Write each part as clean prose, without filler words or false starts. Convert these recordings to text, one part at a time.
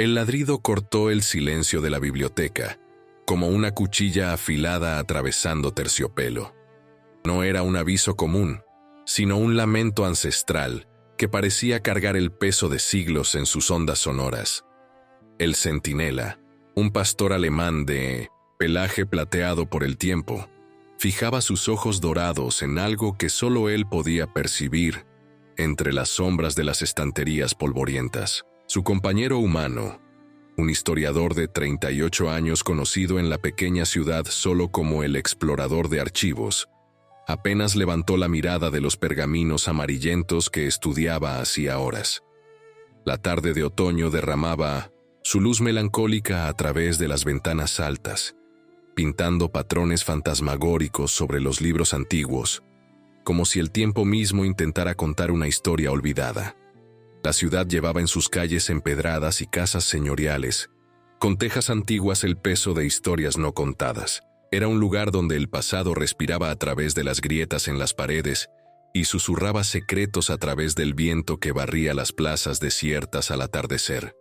El ladrido cortó el silencio de la biblioteca, como una cuchilla afilada atravesando terciopelo. No era un aviso común, sino un lamento ancestral que parecía cargar el peso de siglos en sus ondas sonoras. El centinela, un pastor alemán de pelaje plateado por el tiempo, fijaba sus ojos dorados en algo que solo él podía percibir entre las sombras de las estanterías polvorientas. Su compañero humano, un historiador de 38 años conocido en la pequeña ciudad solo como el explorador de archivos, apenas levantó la mirada de los pergaminos amarillentos que estudiaba hacía horas. La tarde de otoño derramaba su luz melancólica a través de las ventanas altas, pintando patrones fantasmagóricos sobre los libros antiguos, como si el tiempo mismo intentara contar una historia olvidada. La ciudad llevaba en sus calles empedradas y casas señoriales, con tejas antiguas el peso de historias no contadas. Era un lugar donde el pasado respiraba a través de las grietas en las paredes y susurraba secretos a través del viento que barría las plazas desiertas al atardecer.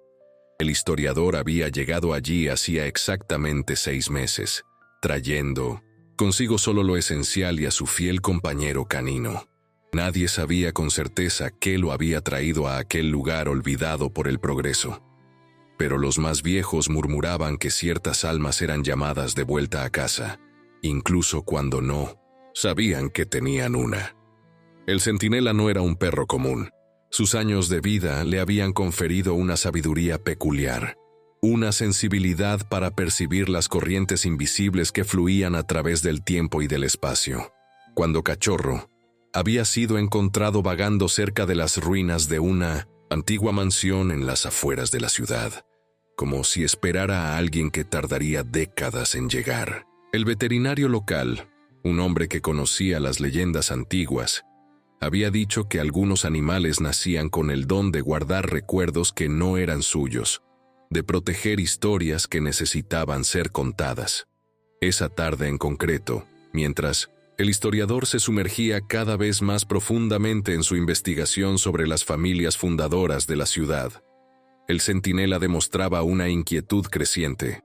El historiador había llegado allí hacía exactamente 6 meses, trayendo consigo solo lo esencial y a su fiel compañero canino. Nadie sabía con certeza qué lo había traído a aquel lugar olvidado por el progreso. Pero los más viejos murmuraban que ciertas almas eran llamadas de vuelta a casa, incluso cuando no sabían que tenían una. El centinela no era un perro común. Sus años de vida le habían conferido una sabiduría peculiar, una sensibilidad para percibir las corrientes invisibles que fluían a través del tiempo y del espacio. Cuando cachorro, había sido encontrado vagando cerca de las ruinas de una antigua mansión en las afueras de la ciudad, como si esperara a alguien que tardaría décadas en llegar. El veterinario local, un hombre que conocía las leyendas antiguas, había dicho que algunos animales nacían con el don de guardar recuerdos que no eran suyos, de proteger historias que necesitaban ser contadas. Esa tarde en concreto, mientras el historiador se sumergía cada vez más profundamente en su investigación sobre las familias fundadoras de la ciudad, el centinela demostraba una inquietud creciente.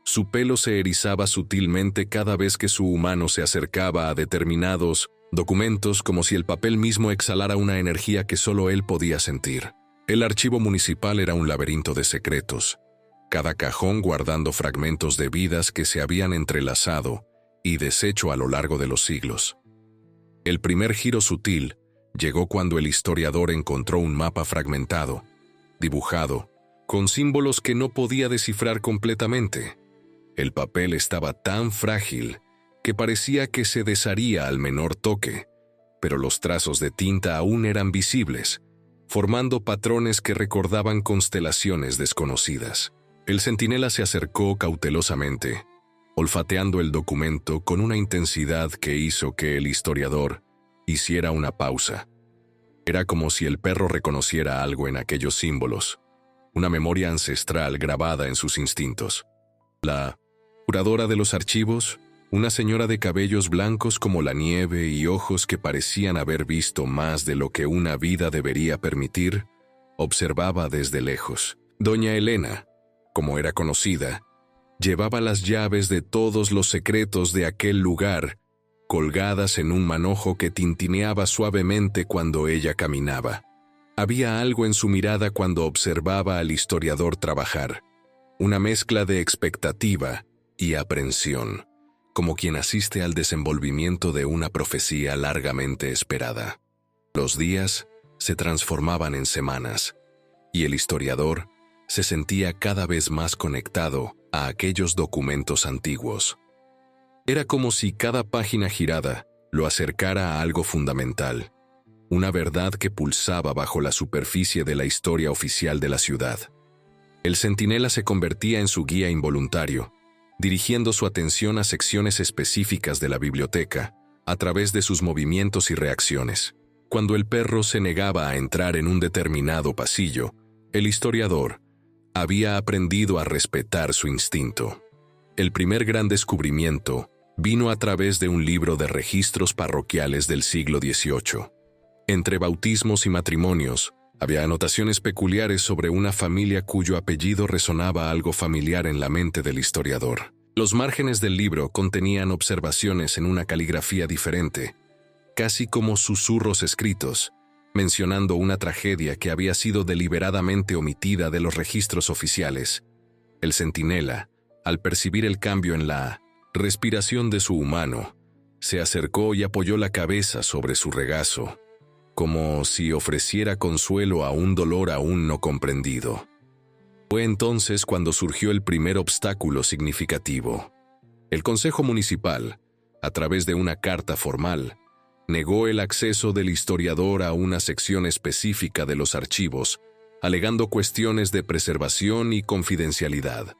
Su pelo se erizaba sutilmente cada vez que su humano se acercaba a determinados documentos, como si el papel mismo exhalara una energía que solo él podía sentir. El archivo municipal era un laberinto de secretos, cada cajón guardando fragmentos de vidas que se habían entrelazado y deshecho a lo largo de los siglos. El primer giro sutil llegó cuando el historiador encontró un mapa fragmentado, dibujado, con símbolos que no podía descifrar completamente. El papel estaba tan frágil que parecía que se desharía al menor toque, pero los trazos de tinta aún eran visibles, formando patrones que recordaban constelaciones desconocidas. El centinela se acercó cautelosamente, olfateando el documento con una intensidad que hizo que el historiador hiciera una pausa. Era como si el perro reconociera algo en aquellos símbolos, una memoria ancestral grabada en sus instintos. La curadora de los archivos, una señora de cabellos blancos como la nieve y ojos que parecían haber visto más de lo que una vida debería permitir, observaba desde lejos. Doña Elena, como era conocida, llevaba las llaves de todos los secretos de aquel lugar, colgadas en un manojo que tintineaba suavemente cuando ella caminaba. Había algo en su mirada cuando observaba al historiador trabajar, una mezcla de expectativa y aprensión, como quien asiste al desenvolvimiento de una profecía largamente esperada. Los días se transformaban en semanas, y el historiador se sentía cada vez más conectado a aquellos documentos antiguos. Era como si cada página girada lo acercara a algo fundamental, una verdad que pulsaba bajo la superficie de la historia oficial de la ciudad. El centinela se convertía en su guía involuntario, dirigiendo su atención a secciones específicas de la biblioteca, a través de sus movimientos y reacciones. Cuando el perro se negaba a entrar en un determinado pasillo, el historiador había aprendido a respetar su instinto. El primer gran descubrimiento vino a través de un libro de registros parroquiales del siglo XVIII. Entre bautismos y matrimonios, Había anotaciones peculiares sobre una familia cuyo apellido resonaba algo familiar en la mente del historiador. Los márgenes del libro contenían observaciones en una caligrafía diferente, casi como susurros escritos, mencionando una tragedia que había sido deliberadamente omitida de los registros oficiales. El centinela, al percibir el cambio en la respiración de su humano, se acercó y apoyó la cabeza sobre su regazo, como si ofreciera consuelo a un dolor aún no comprendido. Fue entonces cuando surgió el primer obstáculo significativo. El Consejo Municipal, a través de una carta formal, negó el acceso del historiador a una sección específica de los archivos, alegando cuestiones de preservación y confidencialidad.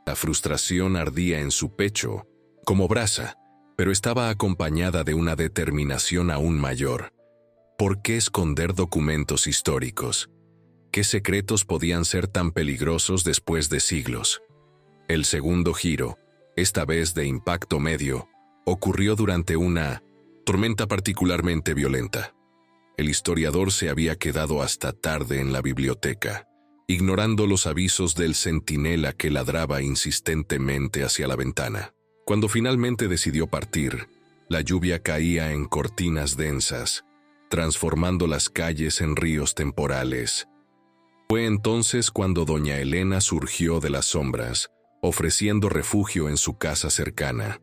La frustración ardía en su pecho, como brasa, pero estaba acompañada de una determinación aún mayor. ¿Por qué esconder documentos históricos? ¿Qué secretos podían ser tan peligrosos después de siglos? El segundo giro, esta vez de impacto medio, ocurrió durante una tormenta particularmente violenta. El historiador se había quedado hasta tarde en la biblioteca, ignorando los avisos del centinela que ladraba insistentemente hacia la ventana. Cuando finalmente decidió partir, la lluvia caía en cortinas densas, transformando las calles en ríos temporales. Fue entonces cuando doña Elena surgió de las sombras, ofreciendo refugio en su casa cercana.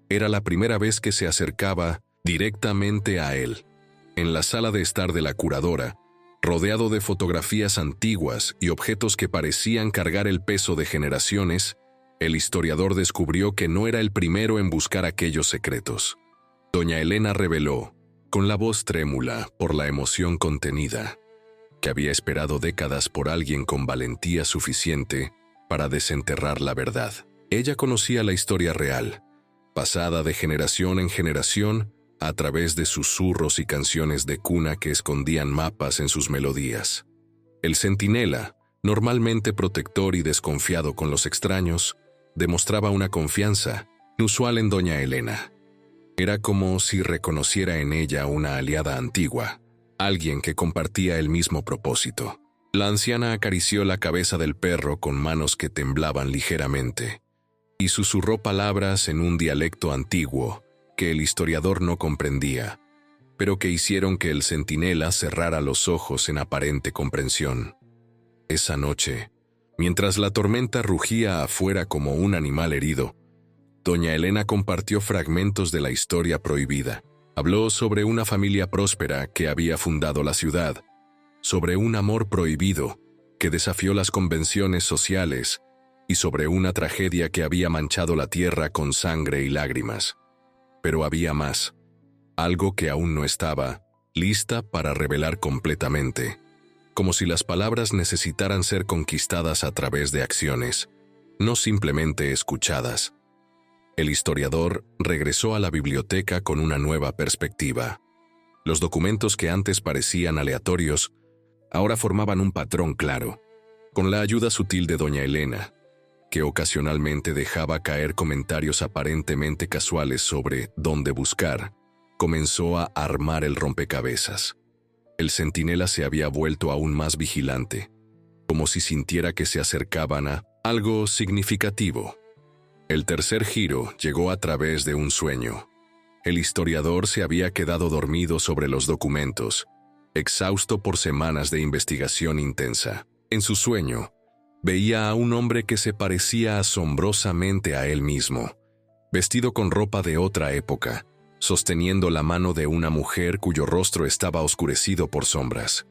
Era la primera vez que se acercaba directamente a él. En la sala de estar de la curadora, rodeado de fotografías antiguas y objetos que parecían cargar el peso de generaciones, el historiador descubrió que no era el primero en buscar aquellos secretos. Doña Elena reveló, con la voz trémula por la emoción contenida, que había esperado décadas por alguien con valentía suficiente para desenterrar la verdad. Ella conocía la historia real, pasada de generación en generación a través de susurros y canciones de cuna que escondían mapas en sus melodías. El centinela, normalmente protector y desconfiado con los extraños, demostraba una confianza inusual en doña Elena. Era como si reconociera en ella una aliada antigua, alguien que compartía el mismo propósito. La anciana acarició la cabeza del perro con manos que temblaban ligeramente y susurró palabras en un dialecto antiguo que el historiador no comprendía, pero que hicieron que el centinela cerrara los ojos en aparente comprensión. Esa noche, mientras la tormenta rugía afuera como un animal herido, doña Elena compartió fragmentos de la historia prohibida. Habló sobre una familia próspera que había fundado la ciudad, sobre un amor prohibido que desafió las convenciones sociales y sobre una tragedia que había manchado la tierra con sangre y lágrimas. Pero había más, algo que aún no estaba lista para revelar completamente, como si las palabras necesitaran ser conquistadas a través de acciones, no simplemente escuchadas. El historiador regresó a la biblioteca con una nueva perspectiva. Los documentos que antes parecían aleatorios, ahora formaban un patrón claro, con la ayuda sutil de doña Elena, que ocasionalmente dejaba caer comentarios aparentemente casuales sobre dónde buscar. Comenzó a armar el rompecabezas. El centinela se había vuelto aún más vigilante, como si sintiera que se acercaban a algo significativo. El tercer giro llegó a través de un sueño. El historiador se había quedado dormido sobre los documentos, exhausto por semanas de investigación intensa. En su sueño, veía a un hombre que se parecía asombrosamente a él mismo, vestido con ropa de otra época, sosteniendo la mano de una mujer cuyo rostro estaba oscurecido por sombras.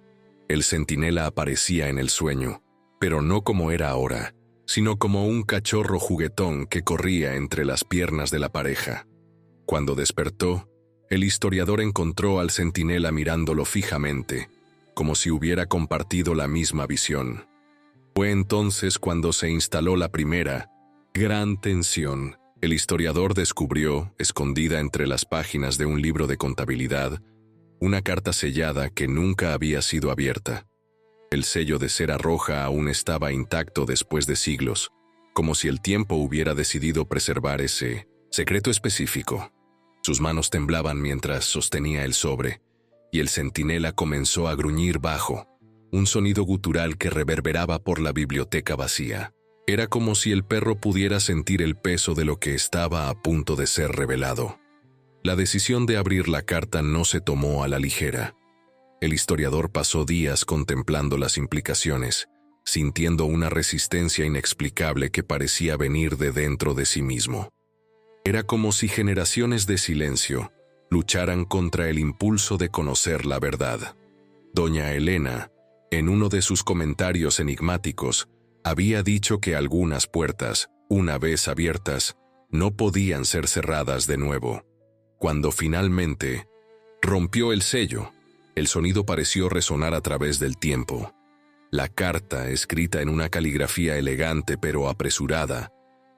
El centinela aparecía en el sueño, pero no como era ahora, sino como un cachorro juguetón que corría entre las piernas de la pareja. Cuando despertó, el historiador encontró al centinela mirándolo fijamente, como si hubiera compartido la misma visión. Fue entonces cuando se instaló la primera gran tensión. El historiador descubrió, escondida entre las páginas de un libro de contabilidad, una carta sellada que nunca había sido abierta. El sello de cera roja aún estaba intacto después de siglos, como si el tiempo hubiera decidido preservar ese secreto específico. Sus manos temblaban mientras sostenía el sobre, y el centinela comenzó a gruñir bajo, un sonido gutural que reverberaba por la biblioteca vacía. Era como si el perro pudiera sentir el peso de lo que estaba a punto de ser revelado. La decisión de abrir la carta no se tomó a la ligera. El historiador pasó días contemplando las implicaciones, sintiendo una resistencia inexplicable que parecía venir de dentro de sí mismo. Era como si generaciones de silencio lucharan contra el impulso de conocer la verdad. Doña Elena, en uno de sus comentarios enigmáticos, había dicho que algunas puertas, una vez abiertas, no podían ser cerradas de nuevo. Cuando finalmente rompió el sello, el sonido pareció resonar a través del tiempo. La carta, escrita en una caligrafía elegante pero apresurada,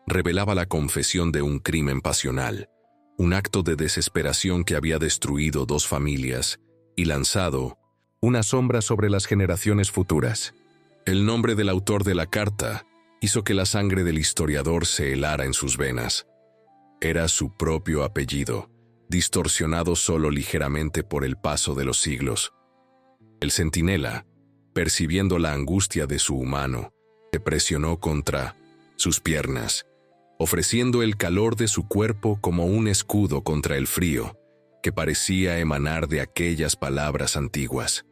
revelaba la confesión de un crimen pasional, un acto de desesperación que había destruido 2 familias y lanzado una sombra sobre las generaciones futuras. El nombre del autor de la carta hizo que la sangre del historiador se helara en sus venas. Era su propio apellido, distorsionado solo ligeramente por el paso de los siglos. El centinela, percibiendo la angustia de su humano, se presionó contra sus piernas, ofreciendo el calor de su cuerpo como un escudo contra el frío que parecía emanar de aquellas palabras antiguas.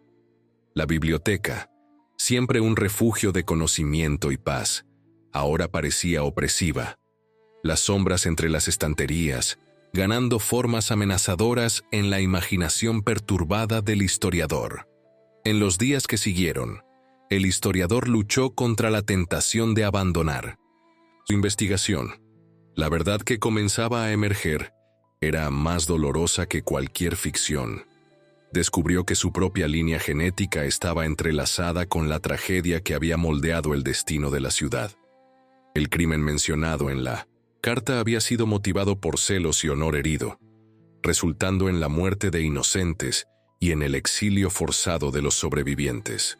La biblioteca, siempre un refugio de conocimiento y paz, ahora parecía opresiva. Las sombras entre las estanterías, ganando formas amenazadoras en la imaginación perturbada del historiador. En los días que siguieron, el historiador luchó contra la tentación de abandonar su investigación. La verdad que comenzaba a emerger era más dolorosa que cualquier ficción. Descubrió que su propia línea genética estaba entrelazada con la tragedia que había moldeado el destino de la ciudad. El crimen mencionado en la carta había sido motivado por celos y honor herido, resultando en la muerte de inocentes y en el exilio forzado de los sobrevivientes.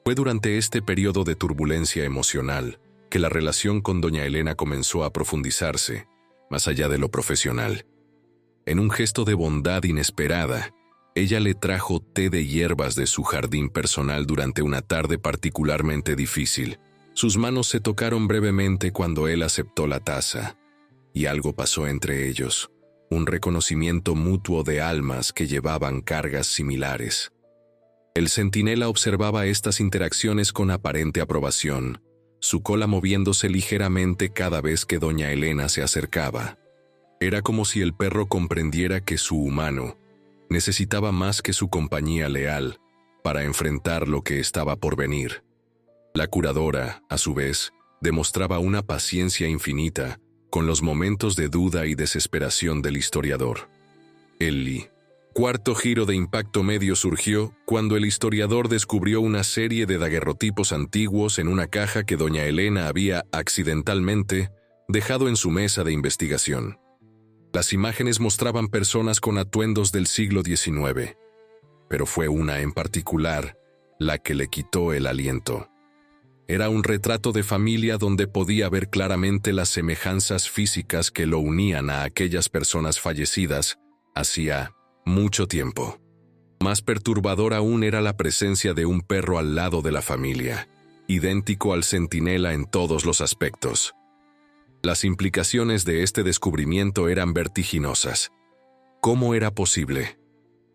Fue durante este periodo de turbulencia emocional que la relación con doña Elena comenzó a profundizarse, más allá de lo profesional. En un gesto de bondad inesperada, ella le trajo té de hierbas de su jardín personal durante una tarde particularmente difícil. Sus manos se tocaron brevemente cuando él aceptó la taza, y algo pasó entre ellos, un reconocimiento mutuo de almas que llevaban cargas similares. El centinela observaba estas interacciones con aparente aprobación, su cola moviéndose ligeramente cada vez que doña Elena se acercaba. Era como si el perro comprendiera que su humano necesitaba más que su compañía leal para enfrentar lo que estaba por venir. La curadora, a su vez, demostraba una paciencia infinita con los momentos de duda y desesperación del historiador. El cuarto giro de impacto medio surgió cuando el historiador descubrió una serie de daguerrotipos antiguos en una caja que doña Elena había accidentalmente dejado en su mesa de investigación. Las imágenes mostraban personas con atuendos del siglo XIX, pero fue una en particular la que le quitó el aliento. Era un retrato de familia donde podía ver claramente las semejanzas físicas que lo unían a aquellas personas fallecidas hacía mucho tiempo. Más perturbador aún era la presencia de un perro al lado de la familia, idéntico al centinela en todos los aspectos. Las implicaciones de este descubrimiento eran vertiginosas. ¿Cómo era posible?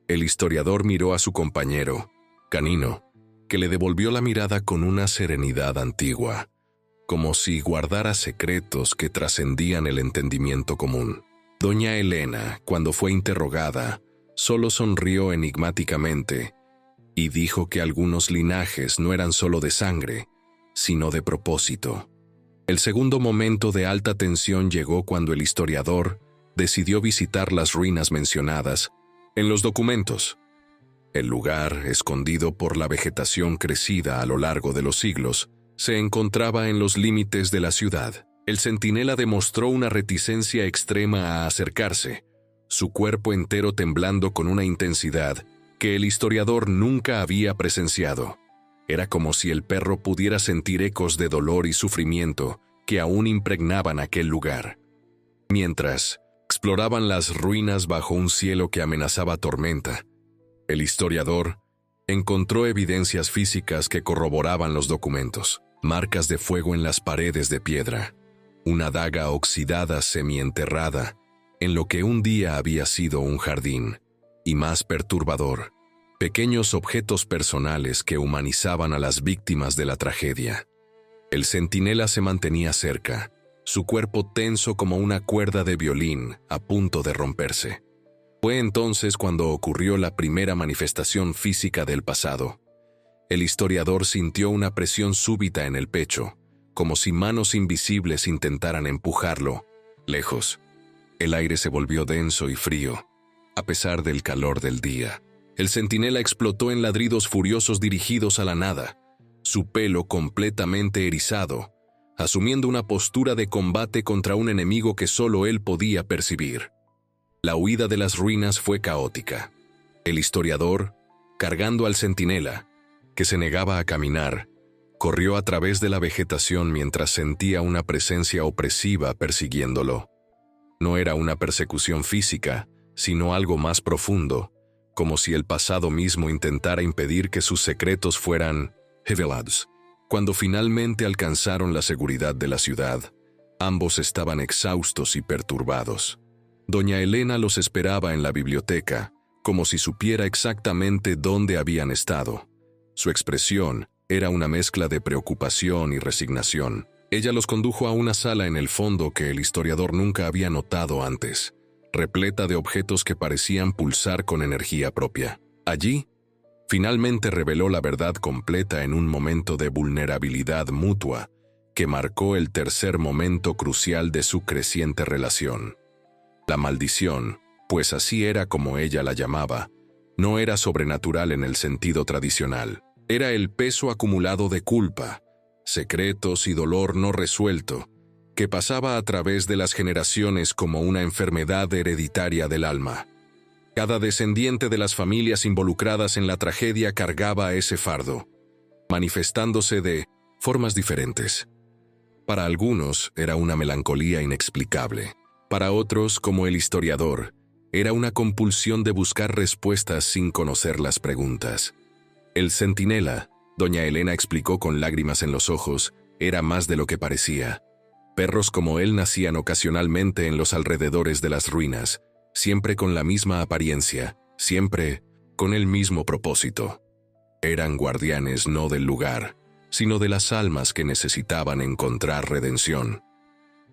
El historiador miró a su compañero, Canino, que le devolvió la mirada con una serenidad antigua, como si guardara secretos que trascendían el entendimiento común. Doña Elena, cuando fue interrogada, solo sonrió enigmáticamente y dijo que algunos linajes no eran solo de sangre, sino de propósito. El segundo momento de alta tensión llegó cuando el historiador decidió visitar las ruinas mencionadas en los documentos. El lugar, escondido por la vegetación crecida a lo largo de los siglos, se encontraba en los límites de la ciudad. El centinela demostró una reticencia extrema a acercarse, su cuerpo entero temblando con una intensidad que el historiador nunca había presenciado. Era como si el perro pudiera sentir ecos de dolor y sufrimiento que aún impregnaban aquel lugar. Mientras exploraban las ruinas bajo un cielo que amenazaba tormenta, el historiador Encontró evidencias físicas que corroboraban los documentos, marcas de fuego en las paredes de piedra, una daga oxidada semienterrada en lo que un día había sido un jardín, y más perturbador, pequeños objetos personales que humanizaban a las víctimas de la tragedia. El centinela se mantenía cerca, su cuerpo tenso como una cuerda de violín a punto de romperse. Fue entonces cuando ocurrió la primera manifestación física del pasado. El historiador sintió una presión súbita en el pecho, como si manos invisibles intentaran empujarlo, lejos. El aire se volvió denso y frío, a pesar del calor del día. El centinela explotó en ladridos furiosos dirigidos a la nada, su pelo completamente erizado, asumiendo una postura de combate contra un enemigo que solo él podía percibir. La huida de las ruinas fue caótica. El historiador, cargando al centinela, que se negaba a caminar, corrió a través de la vegetación mientras sentía una presencia opresiva persiguiéndolo. No era una persecución física, sino algo más profundo, como si el pasado mismo intentara impedir que sus secretos fueran revelados. Cuando finalmente alcanzaron la seguridad de la ciudad, ambos estaban exhaustos y perturbados. Doña Elena los esperaba en la biblioteca, como si supiera exactamente dónde habían estado. Su expresión era una mezcla de preocupación y resignación. Ella los condujo a una sala en el fondo que el historiador nunca había notado antes, repleta de objetos que parecían pulsar con energía propia. Allí, finalmente reveló la verdad completa en un momento de vulnerabilidad mutua que marcó el tercer momento crucial de su creciente relación. La maldición, pues así era como ella la llamaba, no era sobrenatural en el sentido tradicional. Era el peso acumulado de culpa, secretos y dolor no resuelto, que pasaba a través de las generaciones como una enfermedad hereditaria del alma. Cada descendiente de las familias involucradas en la tragedia cargaba ese fardo, manifestándose de formas diferentes. Para algunos era una melancolía inexplicable. Para otros, como el historiador, era una compulsión de buscar respuestas sin conocer las preguntas. El centinela, doña Elena explicó con lágrimas en los ojos, era más de lo que parecía. Perros como él nacían ocasionalmente en los alrededores de las ruinas, siempre con la misma apariencia, siempre con el mismo propósito. Eran guardianes no del lugar, sino de las almas que necesitaban encontrar redención.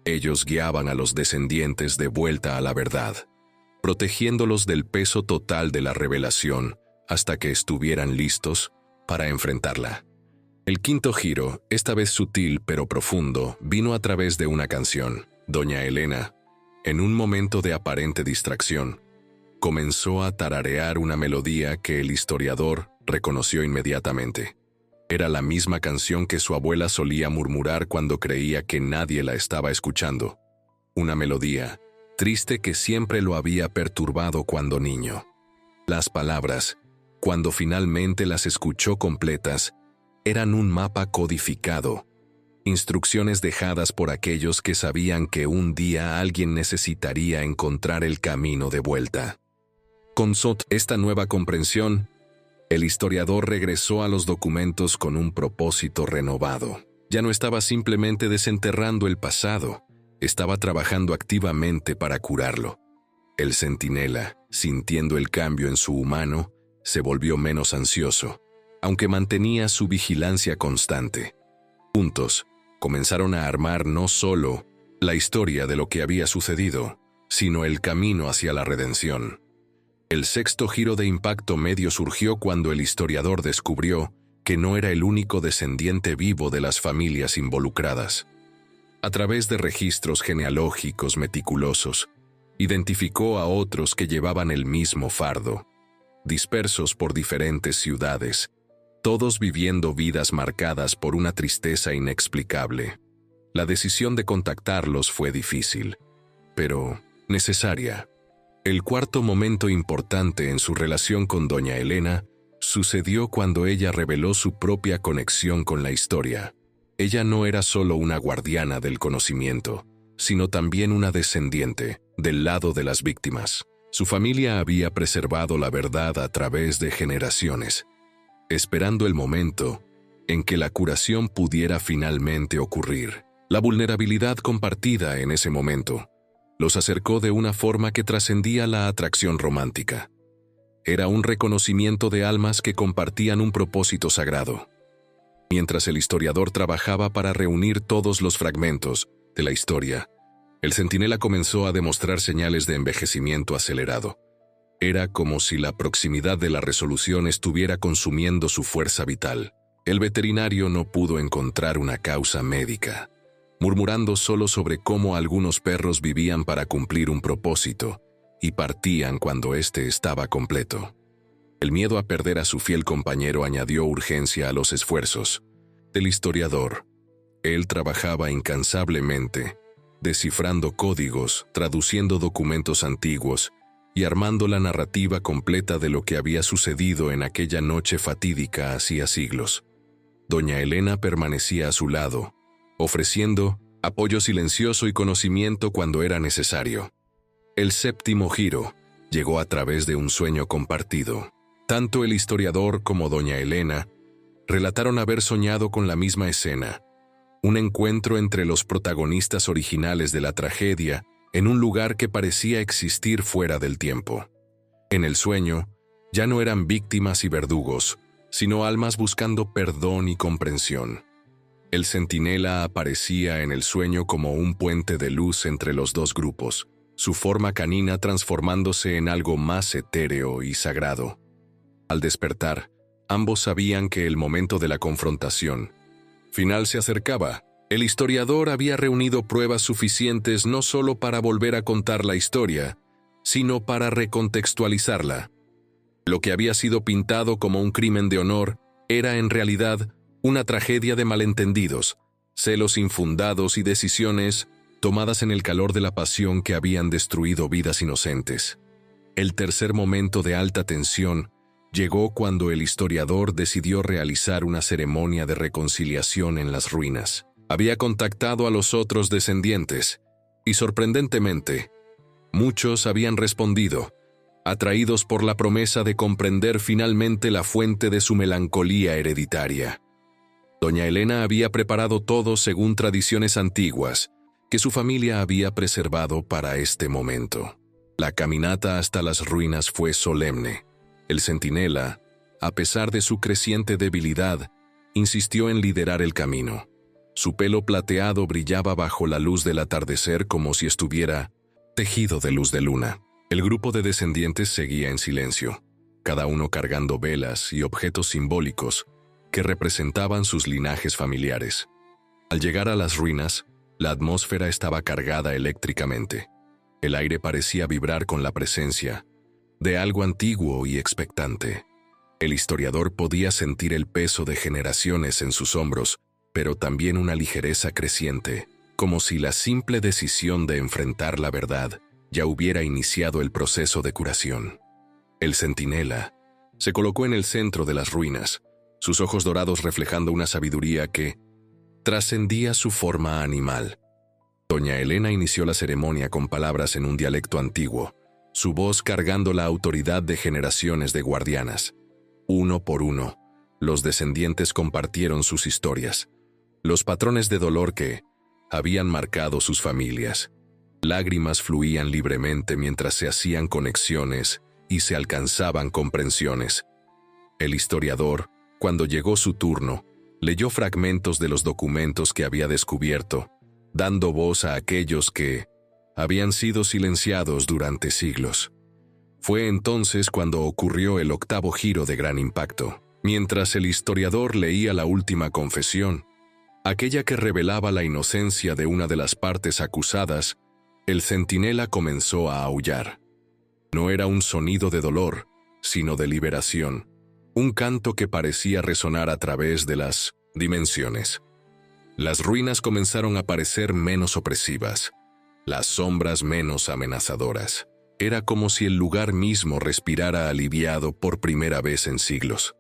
Ellos guiaban a los descendientes de vuelta a la verdad, protegiéndolos del peso total de la revelación hasta que estuvieran listos para enfrentarla. El quinto giro, esta vez sutil pero profundo, vino a través de una canción. Doña Elena, en un momento de aparente distracción, comenzó a tararear una melodía que el historiador reconoció inmediatamente. Era la misma canción que su abuela solía murmurar cuando creía que nadie la estaba escuchando. Una melodía triste que siempre lo había perturbado cuando niño. Las palabras, cuando finalmente las escuchó completas, eran un mapa codificado, instrucciones dejadas por aquellos que sabían que un día alguien necesitaría encontrar el camino de vuelta. Con esta nueva comprensión, el historiador regresó a los documentos con un propósito renovado. Ya no estaba simplemente desenterrando el pasado, estaba trabajando activamente para curarlo. El centinela, sintiendo el cambio en su humano, se volvió menos ansioso, aunque mantenía su vigilancia constante. Juntos, comenzaron a armar no solo la historia de lo que había sucedido, sino el camino hacia la redención. El sexto giro de impacto medio surgió cuando el historiador descubrió que no era el único descendiente vivo de las familias involucradas. A través de registros genealógicos meticulosos, identificó a otros que llevaban el mismo fardo, dispersos por diferentes ciudades, todos viviendo vidas marcadas por una tristeza inexplicable. La decisión de contactarlos fue difícil, pero necesaria. El cuarto momento importante en su relación con doña Elena sucedió cuando ella reveló su propia conexión con la historia. Ella no era solo una guardiana del conocimiento, sino también una descendiente del lado de las víctimas. Su familia había preservado la verdad a través de generaciones, esperando el momento en que la curación pudiera finalmente ocurrir. La vulnerabilidad compartida en ese momento los acercó de una forma que trascendía la atracción romántica. Era un reconocimiento de almas que compartían un propósito sagrado. Mientras el historiador trabajaba para reunir todos los fragmentos de la historia, el centinela comenzó a demostrar señales de envejecimiento acelerado. Era como si la proximidad de la resolución estuviera consumiendo su fuerza vital. El veterinario no pudo encontrar una causa médica, murmurando solo sobre cómo algunos perros vivían para cumplir un propósito y partían cuando éste estaba completo. El miedo a perder a su fiel compañero añadió urgencia a los esfuerzos del historiador. Él trabajaba incansablemente, descifrando códigos, traduciendo documentos antiguos y armando la narrativa completa de lo que había sucedido en aquella noche fatídica hacía siglos. Doña Elena permanecía a su lado, ofreciendo apoyo silencioso y conocimiento cuando era necesario. El séptimo giro llegó a través de un sueño compartido. Tanto el historiador como doña Elena relataron haber soñado con la misma escena, un encuentro entre los protagonistas originales de la tragedia en un lugar que parecía existir fuera del tiempo. En el sueño, ya no eran víctimas y verdugos, sino almas buscando perdón y comprensión. El centinela aparecía en el sueño como un puente de luz entre los dos grupos, su forma canina transformándose en algo más etéreo y sagrado. Al despertar, ambos sabían que el momento de la confrontación final se acercaba. El historiador había reunido pruebas suficientes no solo para volver a contar la historia, sino para recontextualizarla. Lo que había sido pintado como un crimen de honor era en realidad una tragedia de malentendidos, celos infundados y decisiones tomadas en el calor de la pasión que habían destruido vidas inocentes. El tercer momento de alta tensión llegó cuando el historiador decidió realizar una ceremonia de reconciliación en las ruinas. Había contactado a los otros descendientes, y sorprendentemente, muchos habían respondido, atraídos por la promesa de comprender finalmente la fuente de su melancolía hereditaria. Doña Elena había preparado todo según tradiciones antiguas, que su familia había preservado para este momento. La caminata hasta las ruinas fue solemne. El centinela, a pesar de su creciente debilidad, insistió en liderar el camino. Su pelo plateado brillaba bajo la luz del atardecer como si estuviera tejido de luz de luna. El grupo de descendientes seguía en silencio, cada uno cargando velas y objetos simbólicos que representaban sus linajes familiares. Al llegar a las ruinas, la atmósfera estaba cargada eléctricamente. El aire parecía vibrar con la presencia de algo antiguo y expectante. El historiador podía sentir el peso de generaciones en sus hombros, pero también una ligereza creciente, como si la simple decisión de enfrentar la verdad ya hubiera iniciado el proceso de curación. El centinela se colocó en el centro de las ruinas, sus ojos dorados reflejando una sabiduría que trascendía su forma animal. Doña Elena inició la ceremonia con palabras en un dialecto antiguo, su voz cargando la autoridad de generaciones de guardianas. Uno por uno, los descendientes compartieron sus historias, los patrones de dolor que habían marcado sus familias. Lágrimas fluían libremente mientras se hacían conexiones y se alcanzaban comprensiones. El historiador, cuando llegó su turno, leyó fragmentos de los documentos que había descubierto, dando voz a aquellos que habían sido silenciados durante siglos. Fue entonces cuando ocurrió el octavo giro de gran impacto. Mientras el historiador leía la última confesión, aquella que revelaba la inocencia de una de las partes acusadas, el centinela comenzó a aullar. No era un sonido de dolor, sino de liberación, un canto que parecía resonar a través de las dimensiones. Las ruinas comenzaron a parecer menos opresivas, las sombras menos amenazadoras. Era como si el lugar mismo respirara aliviado por primera vez en siglos.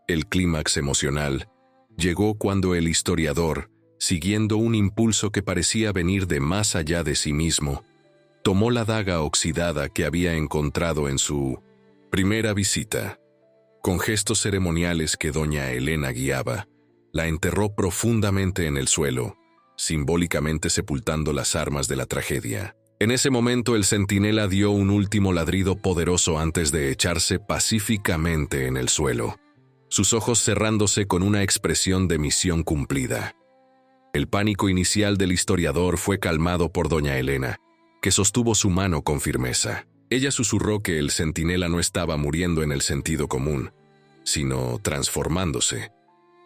El clímax emocional llegó cuando el historiador, siguiendo un impulso que parecía venir de más allá de sí mismo, tomó la daga oxidada que había encontrado en su primera visita. Con gestos ceremoniales que doña Elena guiaba, la enterró profundamente en el suelo, simbólicamente sepultando las armas de la tragedia. En ese momento el centinela dio un último ladrido poderoso antes de echarse pacíficamente en el suelo, sus ojos cerrándose con una expresión de misión cumplida. El pánico inicial del historiador fue calmado por doña Elena, que sostuvo su mano con firmeza. Ella susurró que el centinela no estaba muriendo en el sentido común, sino transformándose.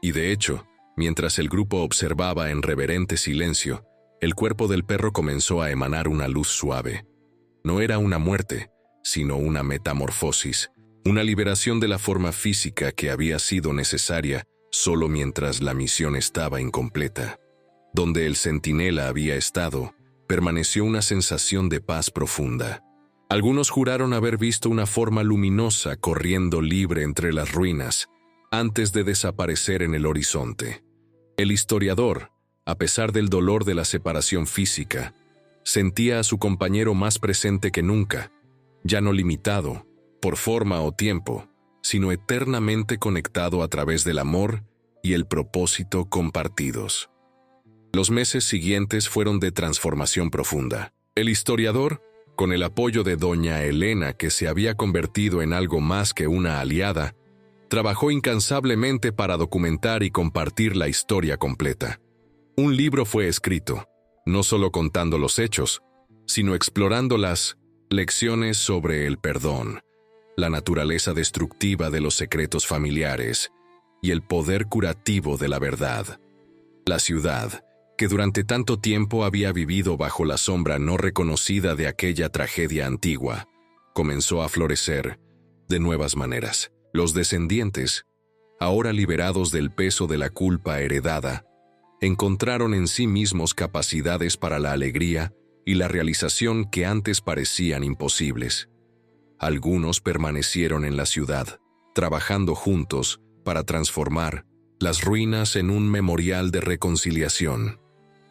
Y de hecho, mientras el grupo observaba en reverente silencio, el cuerpo del perro comenzó a emanar una luz suave. No era una muerte, sino una metamorfosis, una liberación de la forma física que había sido necesaria solo mientras la misión estaba incompleta. Donde el centinela había estado, permaneció una sensación de paz profunda. Algunos juraron haber visto una forma luminosa corriendo libre entre las ruinas, antes de desaparecer en el horizonte. El historiador, a pesar del dolor de la separación física, sentía a su compañero más presente que nunca, ya no limitado, por forma o tiempo, sino eternamente conectado a través del amor y el propósito compartidos. Los meses siguientes fueron de transformación profunda. El historiador, con el apoyo de doña Elena, que se había convertido en algo más que una aliada, trabajó incansablemente para documentar y compartir la historia completa. Un libro fue escrito, no solo contando los hechos, sino explorando las lecciones sobre el perdón, la naturaleza destructiva de los secretos familiares y el poder curativo de la verdad. La ciudad, que durante tanto tiempo había vivido bajo la sombra no reconocida de aquella tragedia antigua, comenzó a florecer de nuevas maneras. Los descendientes, ahora liberados del peso de la culpa heredada, encontraron en sí mismos capacidades para la alegría y la realización que antes parecían imposibles. Algunos permanecieron en la ciudad, trabajando juntos para transformar las ruinas en un memorial de reconciliación.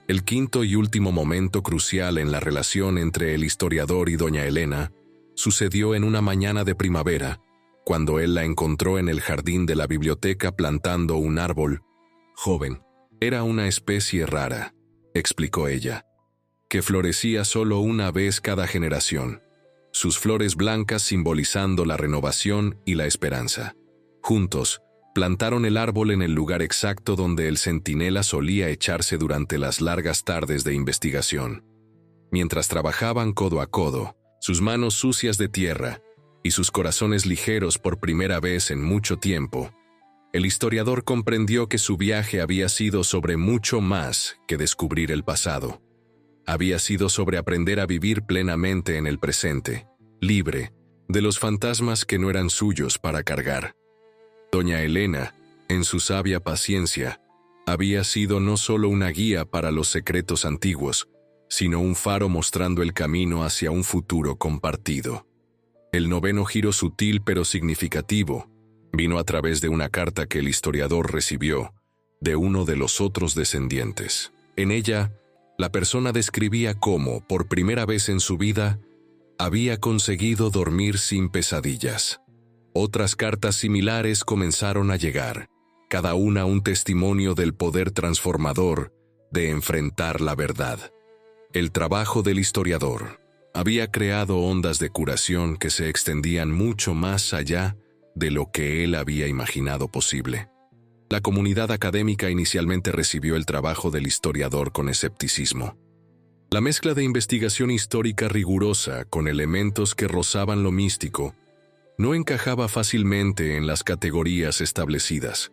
El quinto y último momento crucial en la relación entre el historiador y doña Elena sucedió en una mañana de primavera, cuando él la encontró en el jardín de la biblioteca plantando un árbol joven. Era una especie rara, explicó ella, que florecía solo una vez cada generación, sus flores blancas simbolizando la renovación y la esperanza. Juntos, plantaron el árbol en el lugar exacto donde el centinela solía echarse durante las largas tardes de investigación. Mientras trabajaban codo a codo, sus manos sucias de tierra y sus corazones ligeros por primera vez en mucho tiempo, el historiador comprendió que su viaje había sido sobre mucho más que descubrir el pasado. Había sido sobre aprender a vivir plenamente en el presente, libre de los fantasmas que no eran suyos para cargar. Doña Elena, en su sabia paciencia, había sido no solo una guía para los secretos antiguos, sino un faro mostrando el camino hacia un futuro compartido. El noveno giro sutil pero significativo vino a través de una carta que el historiador recibió de uno de los otros descendientes. En ella, la persona describía cómo, por primera vez en su vida, había conseguido dormir sin pesadillas. Otras cartas similares comenzaron a llegar, cada una un testimonio del poder transformador de enfrentar la verdad. El trabajo del historiador había creado ondas de curación que se extendían mucho más allá de lo que él había imaginado posible. La comunidad académica inicialmente recibió el trabajo del historiador con escepticismo. La mezcla de investigación histórica rigurosa con elementos que rozaban lo místico no encajaba fácilmente en las categorías establecidas,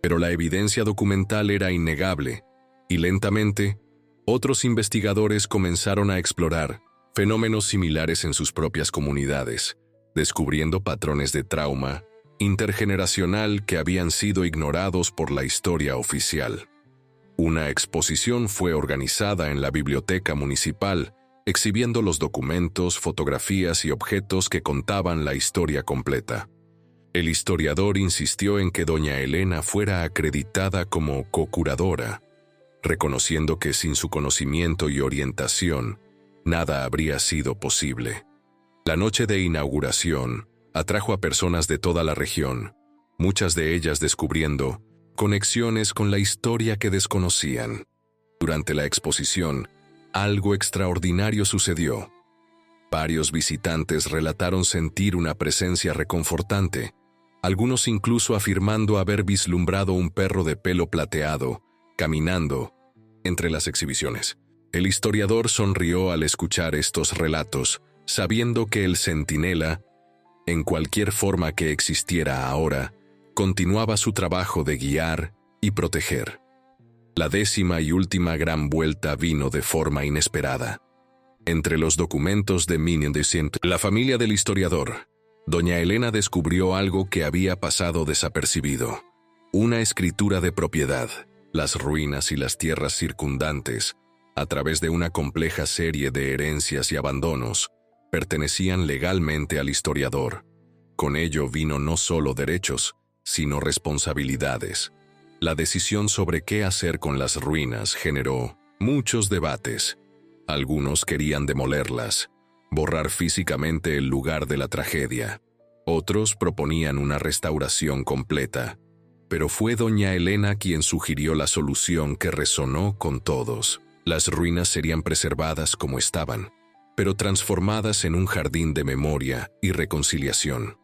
pero la evidencia documental era innegable, y lentamente, otros investigadores comenzaron a explorar fenómenos similares en sus propias comunidades, descubriendo patrones de trauma intergeneracional que habían sido ignorados por la historia oficial. Una exposición fue organizada en la biblioteca municipal, exhibiendo los documentos, fotografías y objetos que contaban la historia completa. El historiador insistió en que doña Elena fuera acreditada como co-curadora, reconociendo que sin su conocimiento y orientación, nada habría sido posible. La noche de inauguración atrajo a personas de toda la región, muchas de ellas descubriendo conexiones con la historia que desconocían. Durante la exposición, algo extraordinario sucedió. Varios visitantes relataron sentir una presencia reconfortante, algunos incluso afirmando haber vislumbrado un perro de pelo plateado, caminando entre las exhibiciones. El historiador sonrió al escuchar estos relatos, sabiendo que el centinela, en cualquier forma que existiera ahora, continuaba su trabajo de guiar y proteger. La 10ª y última gran vuelta vino de forma inesperada. Entre los documentos de la familia del historiador, doña Elena descubrió algo que había pasado desapercibido. Una escritura de propiedad, las ruinas y las tierras circundantes, a través de una compleja serie de herencias y abandonos, pertenecían legalmente al historiador. Con ello vino no solo derechos, sino responsabilidades. La decisión sobre qué hacer con las ruinas generó muchos debates. Algunos querían demolerlas, borrar físicamente el lugar de la tragedia. Otros proponían una restauración completa. Pero fue doña Elena quien sugirió la solución que resonó con todos. Las ruinas serían preservadas como estaban, pero transformadas en un jardín de memoria y reconciliación.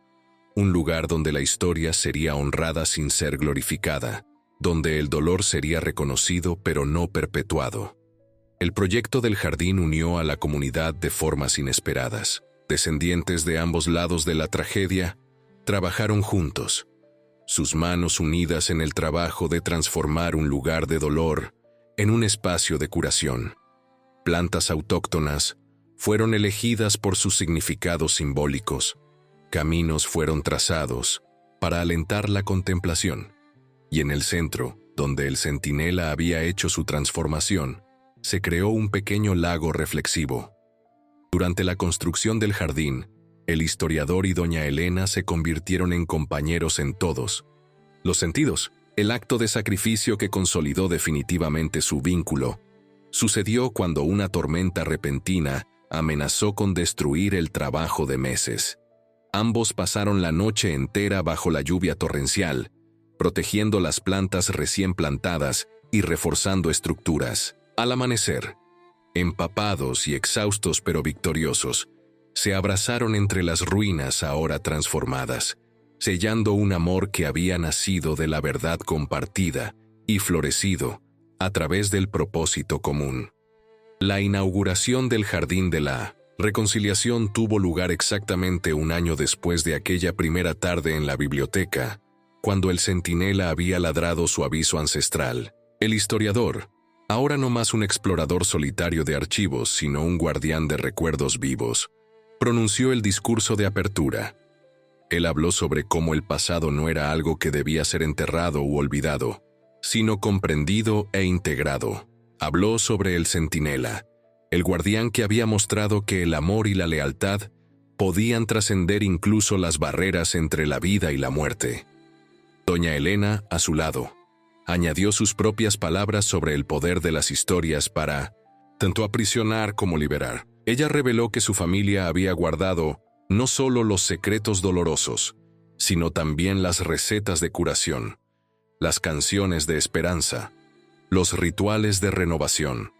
Un lugar donde la historia sería honrada sin ser glorificada, donde el dolor sería reconocido pero no perpetuado. El proyecto del jardín unió a la comunidad de formas inesperadas. Descendientes de ambos lados de la tragedia trabajaron juntos, sus manos unidas en el trabajo de transformar un lugar de dolor en un espacio de curación. Plantas autóctonas fueron elegidas por sus significados simbólicos. Caminos fueron trazados para alentar la contemplación. Y en el centro, donde el centinela había hecho su transformación, se creó un pequeño lago reflexivo. Durante la construcción del jardín, el historiador y doña Elena se convirtieron en compañeros en todos los sentidos. El acto de sacrificio que consolidó definitivamente su vínculo sucedió cuando una tormenta repentina amenazó con destruir el trabajo de meses. Ambos pasaron la noche entera bajo la lluvia torrencial, protegiendo las plantas recién plantadas y reforzando estructuras. Al amanecer, empapados y exhaustos pero victoriosos, se abrazaron entre las ruinas ahora transformadas, sellando un amor que había nacido de la verdad compartida y florecido a través del propósito común. La inauguración del Jardín de la Reconciliación tuvo lugar exactamente un año después de aquella primera tarde en la biblioteca, cuando el centinela había ladrado su aviso ancestral. El historiador, ahora no más un explorador solitario de archivos, sino un guardián de recuerdos vivos, pronunció el discurso de apertura. Él habló sobre cómo el pasado no era algo que debía ser enterrado u olvidado, sino comprendido e integrado. Habló sobre el centinela, el guardián que había mostrado que el amor y la lealtad podían trascender incluso las barreras entre la vida y la muerte. Doña Elena, a su lado, añadió sus propias palabras sobre el poder de las historias para tanto aprisionar como liberar. Ella reveló que su familia había guardado no solo los secretos dolorosos, sino también las recetas de curación, las canciones de esperanza, los rituales de renovación.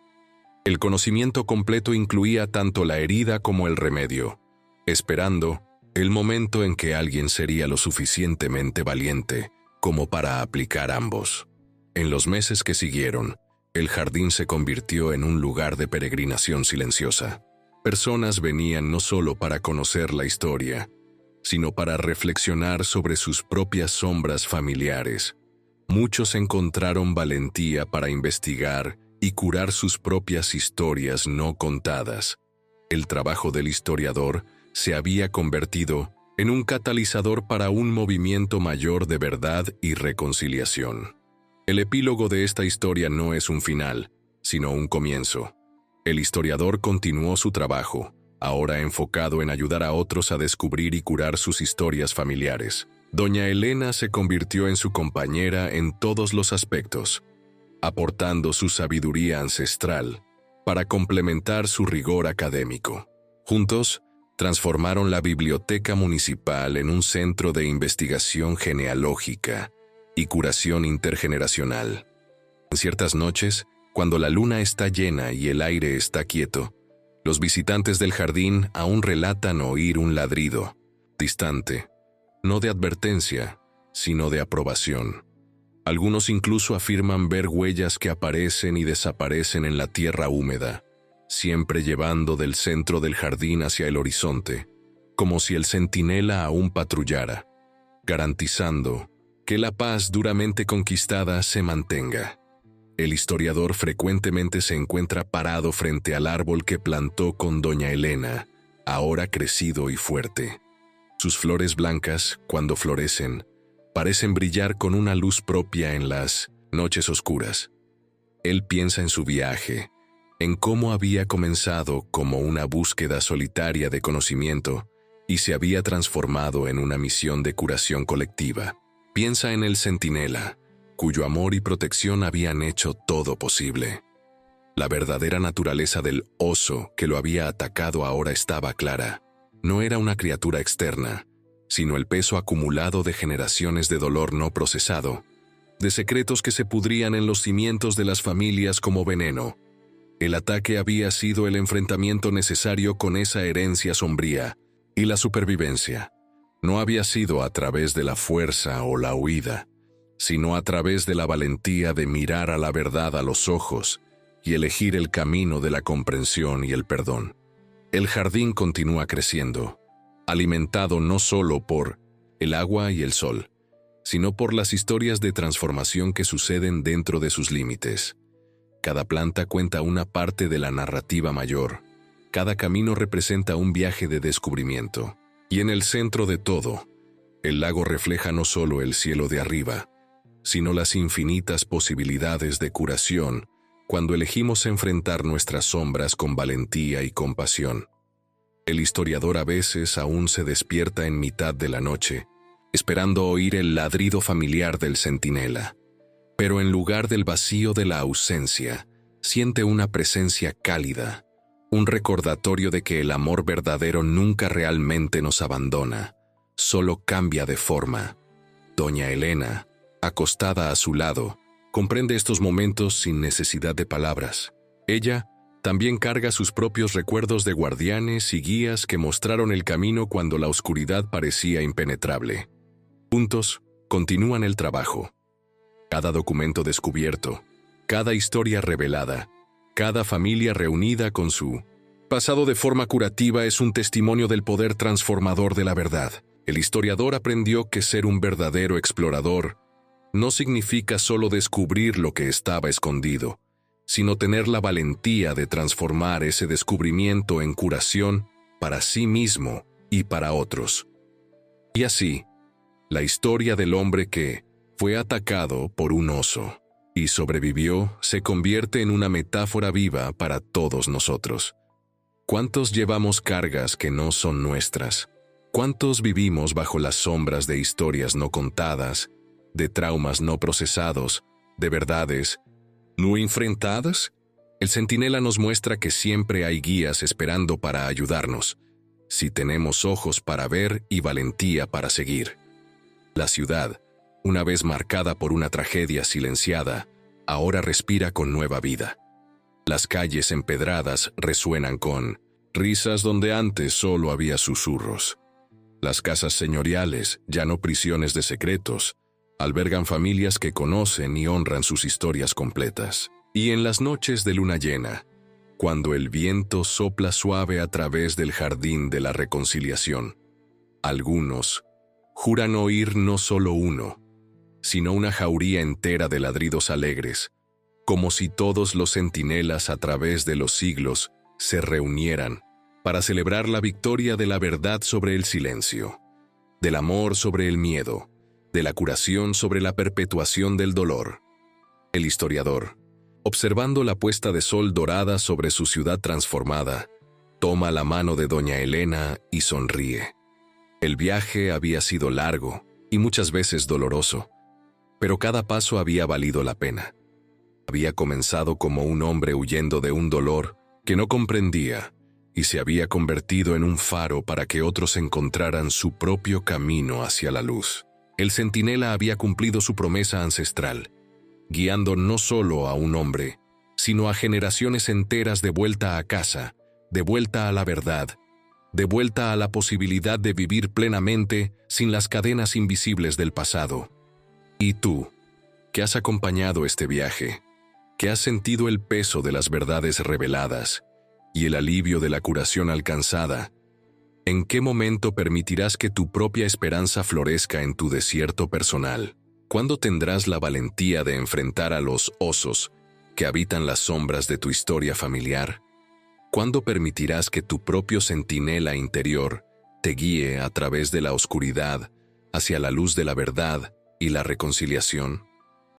El conocimiento completo incluía tanto la herida como el remedio, esperando el momento en que alguien sería lo suficientemente valiente como para aplicar ambos. En los meses que siguieron, el jardín se convirtió en un lugar de peregrinación silenciosa. Personas venían no solo para conocer la historia, sino para reflexionar sobre sus propias sombras familiares. Muchos encontraron valentía para investigar y curar sus propias historias no contadas. El trabajo del historiador se había convertido en un catalizador para un movimiento mayor de verdad y reconciliación. El epílogo de esta historia no es un final, sino un comienzo. El historiador continuó su trabajo, ahora enfocado en ayudar a otros a descubrir y curar sus historias familiares. Doña Elena se convirtió en su compañera en todos los aspectos, aportando su sabiduría ancestral para complementar su rigor académico. Juntos, transformaron la biblioteca municipal en un centro de investigación genealógica y curación intergeneracional. En ciertas noches, cuando la luna está llena y el aire está quieto, los visitantes del jardín aún relatan oír un ladrido, distante, no de advertencia, sino de aprobación. Algunos incluso afirman ver huellas que aparecen y desaparecen en la tierra húmeda, siempre llevando del centro del jardín hacia el horizonte, como si el centinela aún patrullara, garantizando que la paz duramente conquistada se mantenga. El historiador frecuentemente se encuentra parado frente al árbol que plantó con doña Elena, ahora crecido y fuerte. Sus flores blancas, cuando florecen, parecen brillar con una luz propia en las noches oscuras. Él piensa en su viaje, en cómo había comenzado como una búsqueda solitaria de conocimiento y se había transformado en una misión de curación colectiva. Piensa en el centinela, cuyo amor y protección habían hecho todo posible. La verdadera naturaleza del oso que lo había atacado ahora estaba clara. No era una criatura externa, sino el peso acumulado de generaciones de dolor no procesado, de secretos que se pudrían en los cimientos de las familias como veneno. El ataque había sido el enfrentamiento necesario con esa herencia sombría, y la supervivencia no había sido a través de la fuerza o la huida, sino a través de la valentía de mirar a la verdad a los ojos y elegir el camino de la comprensión y el perdón. El jardín continúa creciendo, alimentado no solo por el agua y el sol, sino por las historias de transformación que suceden dentro de sus límites. Cada planta cuenta una parte de la narrativa mayor, cada camino representa un viaje de descubrimiento, y en el centro de todo, el lago refleja no solo el cielo de arriba, sino las infinitas posibilidades de curación cuando elegimos enfrentar nuestras sombras con valentía y compasión. El historiador a veces aún se despierta en mitad de la noche, esperando oír el ladrido familiar del centinela. Pero en lugar del vacío de la ausencia, siente una presencia cálida, un recordatorio de que el amor verdadero nunca realmente nos abandona, solo cambia de forma. Doña Elena, acostada a su lado, comprende estos momentos sin necesidad de palabras. Ella también carga sus propios recuerdos de guardianes y guías que mostraron el camino cuando la oscuridad parecía impenetrable. Juntos, continúan el trabajo. Cada documento descubierto, cada historia revelada, cada familia reunida con su pasado de forma curativa es un testimonio del poder transformador de la verdad. El historiador aprendió que ser un verdadero explorador no significa solo descubrir lo que estaba escondido, sino tener la valentía de transformar ese descubrimiento en curación para sí mismo y para otros. Y así, la historia del hombre que fue atacado por un oso y sobrevivió se convierte en una metáfora viva para todos nosotros. ¿Cuántos llevamos cargas que no son nuestras? ¿Cuántos vivimos bajo las sombras de historias no contadas, de traumas no procesados, de verdades no enfrentadas? El centinela nos muestra que siempre hay guías esperando para ayudarnos, si tenemos ojos para ver y valentía para seguir. La ciudad, una vez marcada por una tragedia silenciada, ahora respira con nueva vida. Las calles empedradas resuenan con risas donde antes solo había susurros. Las casas señoriales, ya no prisiones de secretos, albergan familias que conocen y honran sus historias completas. Y en las noches de luna llena, cuando el viento sopla suave a través del jardín de la reconciliación, algunos juran oír no solo uno, sino una jauría entera de ladridos alegres, como si todos los centinelas a través de los siglos se reunieran para celebrar la victoria de la verdad sobre el silencio, del amor sobre el miedo, de la curación sobre la perpetuación del dolor. El historiador, observando la puesta de sol dorada sobre su ciudad transformada, toma la mano de doña Elena y sonríe. El viaje había sido largo y muchas veces doloroso, pero cada paso había valido la pena. Había comenzado como un hombre huyendo de un dolor que no comprendía y se había convertido en un faro para que otros encontraran su propio camino hacia la luz. El centinela había cumplido su promesa ancestral, guiando no solo a un hombre, sino a generaciones enteras de vuelta a casa, de vuelta a la verdad, de vuelta a la posibilidad de vivir plenamente sin las cadenas invisibles del pasado. ¿Y tú, que has acompañado este viaje, que has sentido el peso de las verdades reveladas y el alivio de la curación alcanzada, en qué momento permitirás que tu propia esperanza florezca en tu desierto personal? ¿Cuándo tendrás la valentía de enfrentar a los osos que habitan las sombras de tu historia familiar? ¿Cuándo permitirás que tu propio centinela interior te guíe a través de la oscuridad hacia la luz de la verdad y la reconciliación?